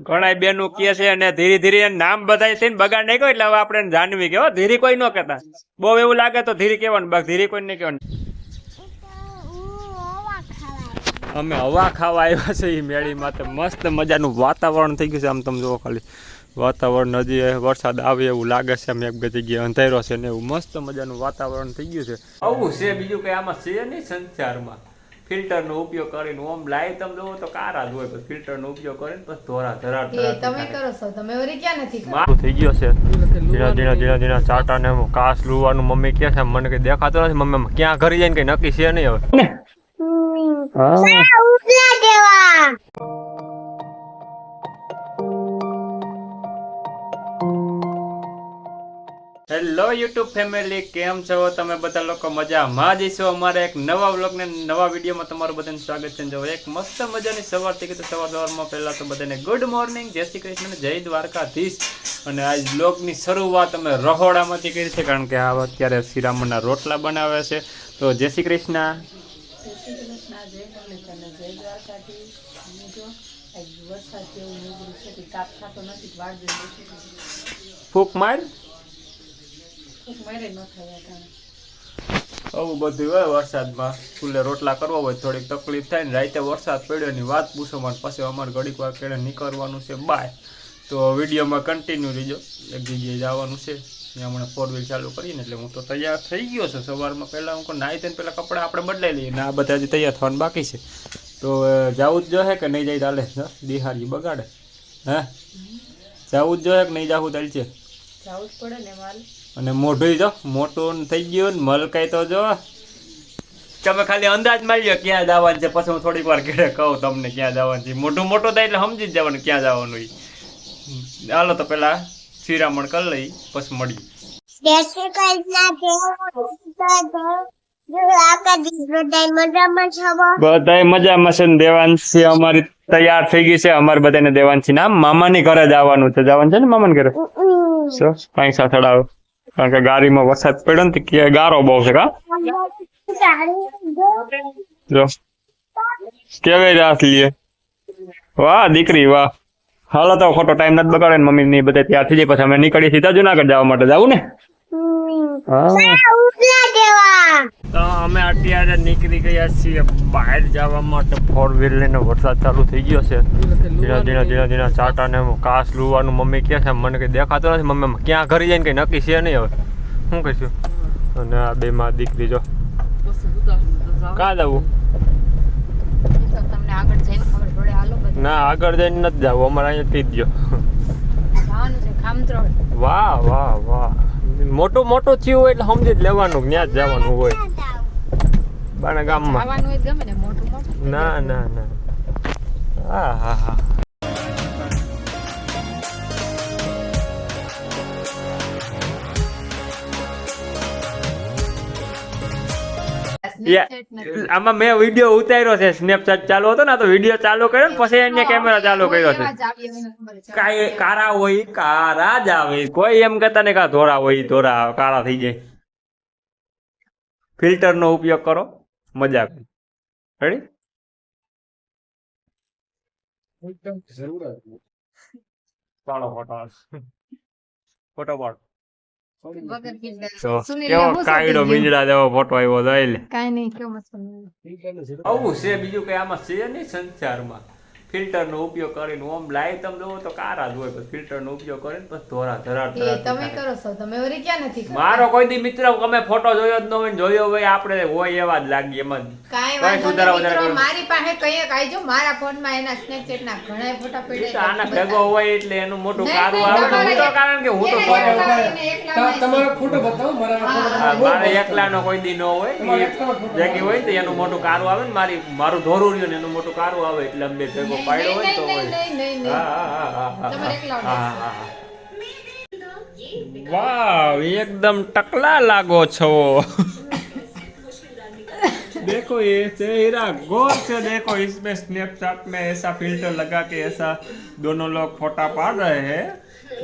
ઘણા બેનું કે છે અને ધીરે ધીરે નામ બધાય થઈને બગાડ નહીં એટલે હવે આપણે જાણવી કે ધીરે કોઈ ન કહેતા. બહુ એવું લાગે તો ધીરે કહેવાનું, બાકી ધીરે કોઈ નહીં કહેવાનું. અમે હવા ખાવા આવ્યા છે એ મેળીમાં. તો મસ્ત મજાનું વાતાવરણ થઈ ગયું છે. આમ તમે જુઓ ખાલી વાતાવરણ હજી વરસાદ આવે એવું લાગે છે. આમ એક બે જગ્યાએ અંધારો છે ને એવું મસ્ત મજાનું વાતાવરણ થઈ ગયું છે. આવું છે, બીજું કઈ આમાં છે નહીં સંસારમાં. ફિલ્ટરનો ઉપયોગ કરીને ઓમ લાઈવ તમે જોવો તો કારા જ હોય, પણ ફિલ્ટરનો ઉપયોગ કરીને પછી ધોરા ધરાર તમે કરો છો, તમે વરી ક્યાં નથી મારું થઈ ગયો છે. ધીણા ચાટા ને કાસ લુવાનું મમ્મી કે છે, મને કઈ દેખાતો નથી. મમ્મી ક્યાં ઘરે જઈને કઈ નક્કી છે નહીં હવે. હેલો યુટ્યુબ ફેમિલી, કેમ છો તમે બધા લોકો? મજામાં જ છો. અમારે એક નવા વ્લોગ ને નવા વિડીયોમાં તમારું બધાનું સ્વાગત છે. જો એક મસ્ત મજાની સવાર થઈ ગઈ. તો સવારમાં પહેલા તો બધાને ગુડ મોર્નિંગ, જય શ્રી કૃષ્ણ, જય દ્વારકાધીશ. અને આજ વ્લોગની શરૂઆત અમે રહોડામાંથી કરી છે, કારણ કે આ અત્યારે શ્રીરામના રોટલા બનાવે છે. તો જય શ્રી કૃષ્ણ. ફૂક માર આવું બધું હોય વરસાદમાં. ફૂલે રોટલા કરવા હોય થોડીક તકલીફ થાય ને. રાતે વરસાદ પડ્યો ની વાત પૂછો મને. પછી અમારે ઘડીક વાર કેળે નીકળવાનું છે બાય. તો વિડીયોમાં કન્ટિન્યુ રહીજો. એક જગ્યાએ જવાનું છે, ત્યાં મને 4 વ્હીલ ચાલુ કરીને. એટલે હું તો તૈયાર થઈ ગયો છું. સવારમાં પહેલાં હું નાહી થઈને પહેલાં કપડાં આપણે બદલાઈ લઈએ ને આ બધા હજી તૈયાર થવાનું બાકી છે. તો જવું જ જોઈએ કે નહીં જાય ચાલે? દિહારી બગાડે. હે જવું જ જોઈએ કે નહીં જવું ચાલે છે? જવું જ પડે ને મારે. અને મોઢું જો મોટું થઈ ગયું ને મલકાઈ તો જો. તમે ખાલી અંદાજ મારી લો ક્યાં જવાનું છે, પછી હું થોડીક વાર ઘરે કહું તમને ક્યાં જવાનું છે. મોટું મોટું થાય એટલે સમજી જ જવાનું ક્યાં જવાનું. હાલો તો પેલા શિરામણ કરી લઈ, પછી મળીએ. બધાય મજામાં છે ને. દેવાંશી અમારી તૈયાર થઈ ગઈ છે. અમારે બધાને દેવાંશી નામ મામાની ઘરે જવાનું છે. જવાનું છે ને મામાની ઘરે. કઈ સાથે આવો, કારણ કે ગાડીમાં વરસાદ પડ્યો ને કે ગારો બહુ છે. કા જો કેવી રાત લઈએ. વાહ દીકરી વાહ. હાલો તો ખોટો ટાઈમ નથી બગાડે ને. મમ્મી ની બધા તૈયાર થઈ જાય, પછી અમે નીકળીએ સીધા જુનાગઢ જવા માટે. જવું ને? તો અમે અત્યારે નીકળી ગયા છીએ બહાર જવા માટે 4 વ્હીલ લઈને. વરસાદ ચાલુ થઈ ગયો છે. ધીણા ચાટા ને કાસ લુવાનું મમ્મી કે છે, મને કઈ દેખાતો નથી. મમ્મી ક્યાં ઘરે જઈને કઈ નક્કી છે નહીં હવે. શું કહીશું? અને આ બે માં દીકરી જો ક્યાં જવું? ના આગળ જઈને નથી જવું, અમારે અહીંયાથી જ જો. વાહ વાહ વાહ. મોટું મોટું થયું હોય એટલે સમજી જ લેવાનું, ત્યાં જ જવાનું હોય. બાના ગામમાં ના ના ના. હા હા હા. આમાં મેં વિડીયો ઉતાર્યો છે. સ્નેપચેટ ચાલુ હતો ને, તો વિડીયો ચાલુ કર્યો ને પછી એને કેમેરા ચાલુ કર્યો છે. કાંઈ કારા હોય કારા જ આવે. કોઈ એમ કહેતા ને કા ધોરા હોય ધોરા કાળા થઈ જાય. ફિલ્ટર નો ઉપયોગ કરો, મજા કરે. રેડી? ચાલો ફોટો પાડ. કેવો કાયડો મીંજડા જેવો ફોટો આવ્યો તો એટલે કાઈ નહીં. કેવું આવું છે, બીજું કઈ આમાં છે નહીં સંસારમાં. ફિલ્ટર નો ઉપયોગ કરીને ઓમ લાઈવ તમે જોવો તો કારા જ હોય, પછી ફિલ્ટર નો ઉપયોગ કરીને પછી ધોરા ધરાર. તમે કરો છો, તમે વરી ક્યાં નથી? મારો કોઈ દી મિત્ર અમે ફોટો જોયો જ ન હોય, જોયો હોય આપણે હોય એવા જ લાગી. એમાં કાઈ વાંધો નહીં. મારી પાસે કઈ કાઈ જો મારા ફોનમાં એના સ્નેપચેટ ના ઘણા ફોટા પડ્યા. આના ભેગો હોય એટલે એનું મોટું કારું આવે. હું તો કારણ કે હું તો તમારો ફોટો બતાવો. મારે એકલાનો કોઈ દી ન હોય, ભેગી હોય તો એનું મોટું કારું આવે ને. મારું ધોરું રહ્યું ને એનું મોટું કારું આવે એટલે અમે ભેગો પાડ્યો હોય તો હોય. વાહ એકદમ ટકલા લાગો છો. देखो ये चेहरा गौर से देखो, इसमें स्नैपचैट में ऐसा फिल्टर लगा के ऐसा दोनों लोग फोटा पाड़ रहे हैं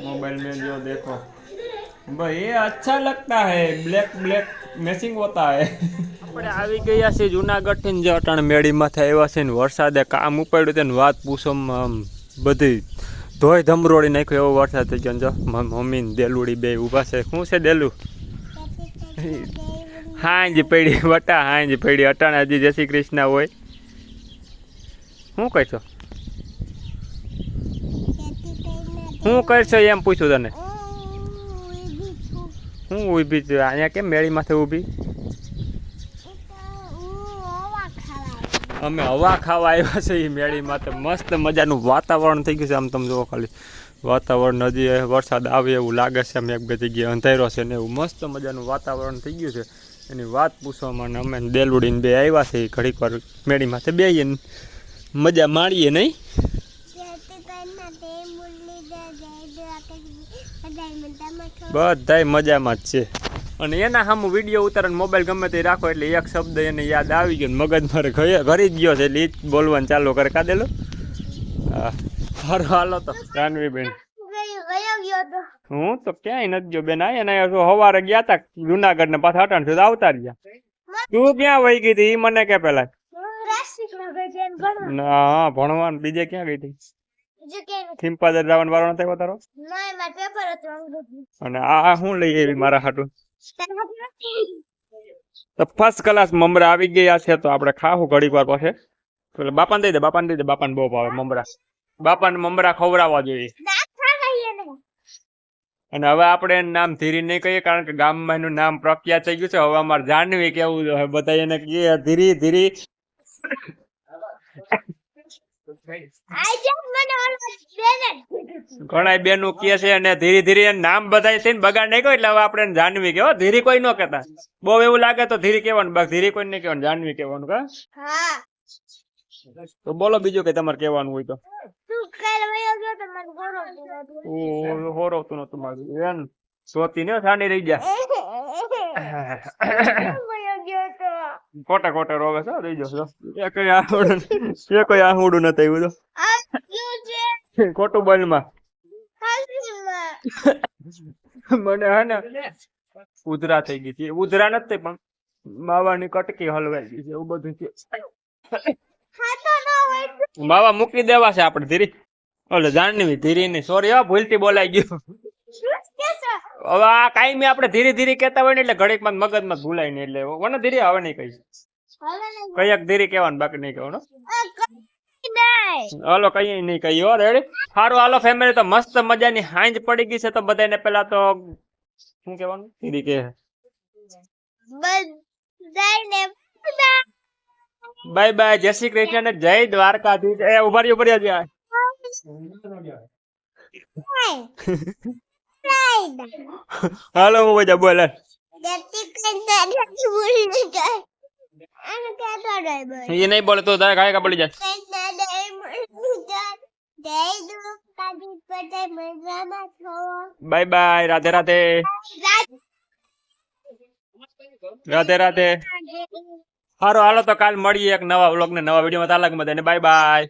मोबाइल में. जो देखो भाई ये अच्छा लगता है, ब्लैक ब्लैक मैचिंग होता है. આપણે આવી ગયા છે જુનાગઢ થી. જે અટાણ મેળીમાંથી આવ્યા છે ને વરસાદે કામ ઉપાડ્યું તેને વાત પૂછો. બધી ધોઈ ધમરોડી નાખ્યો એવો વરસાદ થઈ ગયો ને જો મમ્મી ને દેલુડી બે ઊભા છે. શું છે દેલું? હાંજ પડી વટા હાંજ પડી અટાણે હજી જય શ્રી કૃષ્ણ હોય. શું કહેશો? શું કરશો એમ પૂછ્યું તને. હું ઊભી છું અહીંયા કેમ મેળી માથે ઊભી? અમે હવા ખાવા આવ્યા છે એ મેળી માથે. મસ્ત મજાનું વાતાવરણ થઈ ગયું છે. આમ તમે જુઓ ખાલી વાતાવરણ હજી વરસાદ આવે એવું લાગે છે. આમ એક બે જગ્યાએ અંધારો છે ને એવું મસ્ત મજાનું વાતાવરણ થઈ ગયું છે. એની વાત પૂછવામાં અમે દેલુડીને બે આવ્યા છે. ઘડીક વાર મેળી માથે બેહીએ ને મજા માણીએ નહીં. બધાય મજામાં જ છે. અને એના સામું વિડીયો ઉતારે મોબાઈલ ગમે તે રાખો એટલે એક શબ્દ એને યાદ આવી ગયો મગજ મારે ઘરી જ ગયો છે એટલે એ જ બોલવાનું ચાલુ કરે. કાદેલો હા સારું હાલો તો જાનવીબેન. હું તો ક્યાંય નથી ગયો બેન. અહીંયા સવારે ગયા તા જુનાગઢ ને પાછા અટાણ સુધી આવતા રહ્યા. તું ક્યાં વહી ગઈ હતી મને કે પેલા? ના ભણવાનું બીજે ક્યાં ગઈ હતી? સિમ્પાદર જવાનું વારો નથી તારો? અને આ શું લઈ આવી મારા હાટું? તો ફર્સ્ટ ક્લાસ મમરા આવી ગયા છે તો આપણે ખાવું ઘડીક વાર પછી. એટલે બાપાને દઈ દે, બાપાને દઈ દે. બાપાને બહુ ભાવે મમરા. બાપાને મમરા ખવડાવવા જોઈએ. અને હવે આપણે એનું નામ ધીરી નહીં કહીએ કારણ કે ગામમાં એનું નામ પ્રખ્યાત થઈ ગયું છે. હવે અમારે જાનવી કેવું બધા એને કહીએ ધીરી ધીરી. ઘણા બેનું કે છે અને ધીરે ધીરે નામ બધા થઈને બગાડ નહીં કહો એટલે હવે આપણે જાનવી કેવો. ધીરી કોઈ ન કહેતા. બહુ એવું લાગે તો ધીરી કહેવાનું, બસ ધીરી કોઈ નહીં કહેવાનું, જાનવી કહેવાનું. કા તો બોલો બીજું કઈ તમારે કહેવાનું હોય તો. હોરવતું નતું મારું એમ સોતી ને સાની રહી જાય. ખોટા ખોટા રોવે છે રહી જશો. એ કઈ આહુડું નથી આવ્યું તો ખોટું બનમાં મને હે ને ઉધરા થઈ ગઈ છે. ઉધરા નથી પણ માવાની કટકી હલવાઈ ગઈ છે એવું બધું છે. માવા મૂકી દેવા છે આપણે ધીરી. ઓલે જાનવી ધીરી ની સોરી હા ભૂલથી બોલાઈ ગયું. હવે આ કાયમી આપણે ધીરે ધીરે કેતા હોય ને એટલે ઘડીક માં મગજમાં ભૂલાય ને એટલે મને ધીરે હવે નહીં કહી કઈક ધીરે કહેવાનું બાકી નહીં કહેવાનું. હાલો કઈ નહીં કહી હો રેડી. સારું હાલો ફેમિલી તો મસ્ત મજાની હાંજ પડી ગઈ છે તો બધાને પેલા તો શું કહેવાનું ધીરે કે બાય બાય, જય શ્રી કૃષ્ણ ને જય દ્વારકાધીશ. એ ઉભરી ઉભરી જાય. હાલો હું બધા બોલે એ નહીં બોલે તો તારે ગાયકા પડી જાય. Bye bye, Radhe Radhe, Radhe Radhe. સારું હાલો તો કાલ મળીએ એક નવા વ્લોગ ને નવા વિડીયો માં. તાલાક માં બાય બાય.